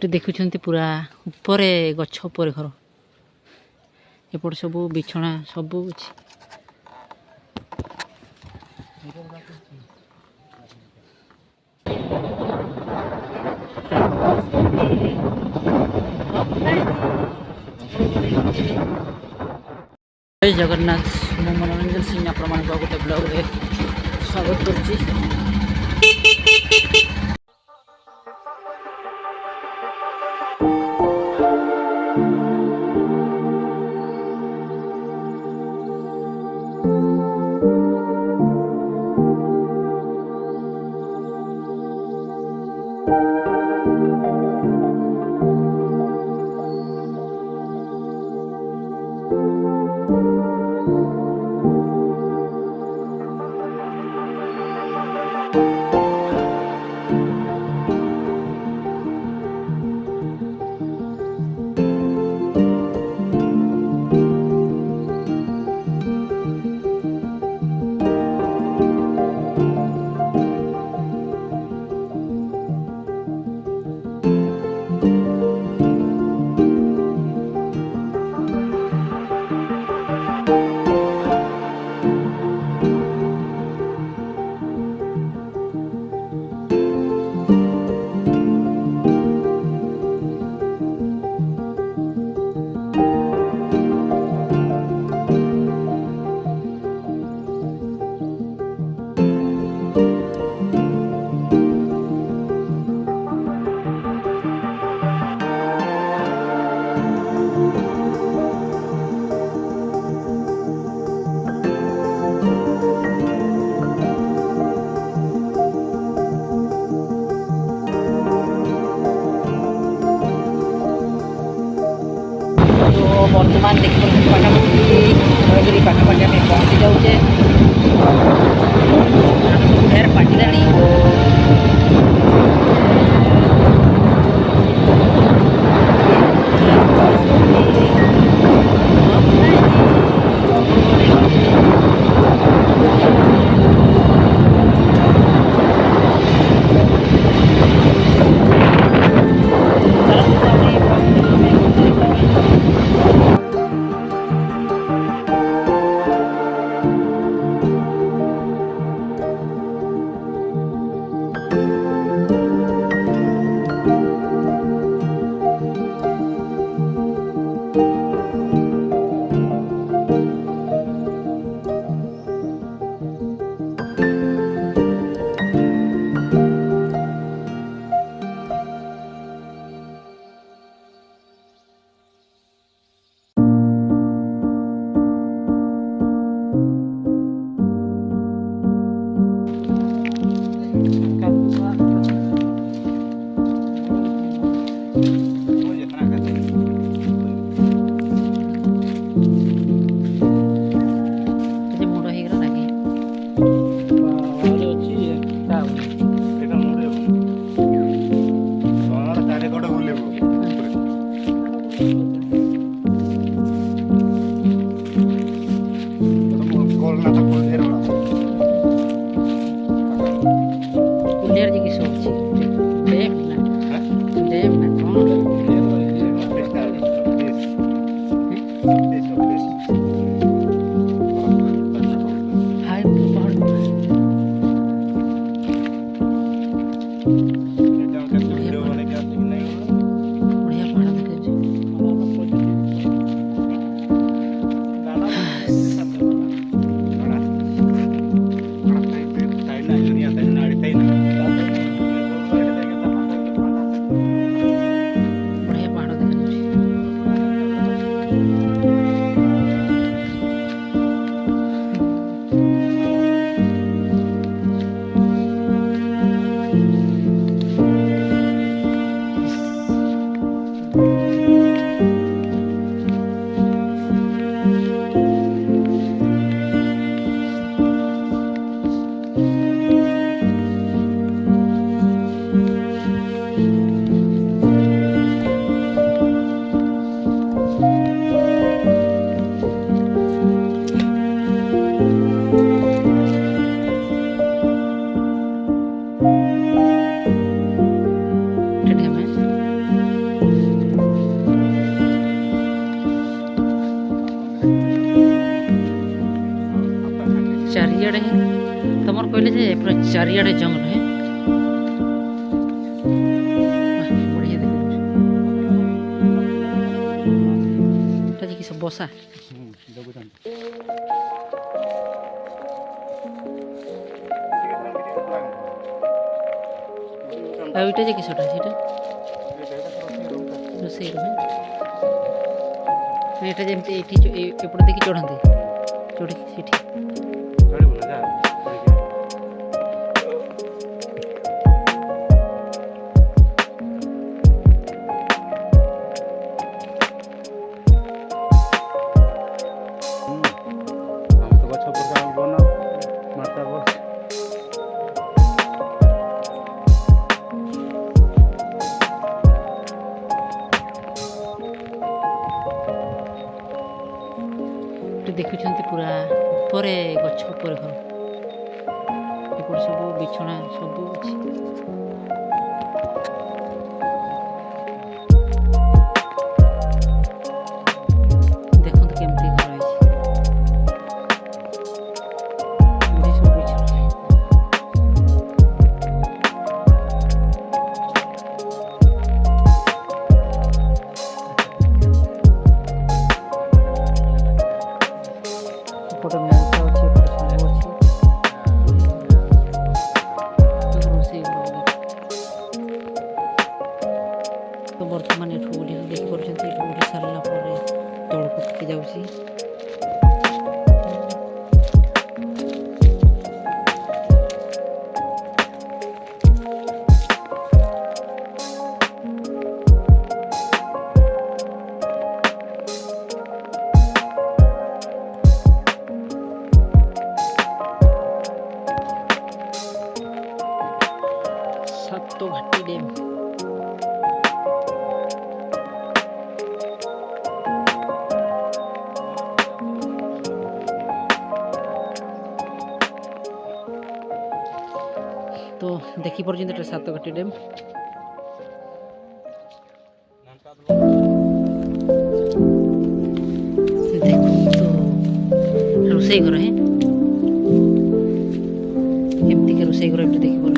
देखुं पूरा ऊपर गछ उपर घर एपट सब बिछना सब अच्छी जय जगन्नाथ मु मनोरंजन सिंह आपण गोटे ब्लॉग रे स्वागत करछि। बर्तमान देखिए पाखापाखि पाखापाखि आम पहुँची जाऊे सब ढेर पाटिला କହିଲେ ଯେ ପୁରା ଚାରିଆଡ଼େ ଜଙ୍ଗଲ ହେ ବଢ଼ିଆ ଦେଖାଯାଉଛି। ଏଟା ଯେ କିସ ବସା ଆଉ ଏଇଟା ଯେ କିସଟା ସେଇଟା ରୋଷେଇ ରୁମ୍ ଏଇଟା ଯେମିତି ଏଇଠି ଏପଟେ ଦେଇକି ଚଢ଼ନ୍ତି ଚଢ଼ିକି ସେଇଠି ଦେଖୁଛନ୍ତି ପୁରା ଉପରେ ଗଛ ଉପରେ ଘର ଏପଟେ ସବୁ ବିଛଣା ସବୁ ଅଛି। ଦେଖନ୍ତୁ କେମିତି ଘର ହେଇଛି ଏମିତି ସବୁ ବିଛଣା ଏପଟେ ମଉସା ଅଛି ଏପଟେ ସବୁ ଅଛି ରୋଷେଇ ଘର ତ ବର୍ତ୍ତମାନ ଏଠୁ ଉଠି ଦେଖିପାରୁଛନ୍ତି ଏଠୁ ଉଠି ସାରିଲା ପରେ ତଳକୁ ଟିକେ ଯାଉଛି। ସାତଘାଟି ଡ୍ୟାମ୍ ତ ଦେଖିପାରୁଛନ୍ତି ଏଟା ସାତଘାଟି ଡ୍ୟାମ୍ ଦେଖନ୍ତୁ ରୋଷେଇ ଘର ଏମିତିକା ରୋଷେଇ ଘର ଏଠି ଦେଖିପାରୁଛନ୍ତି।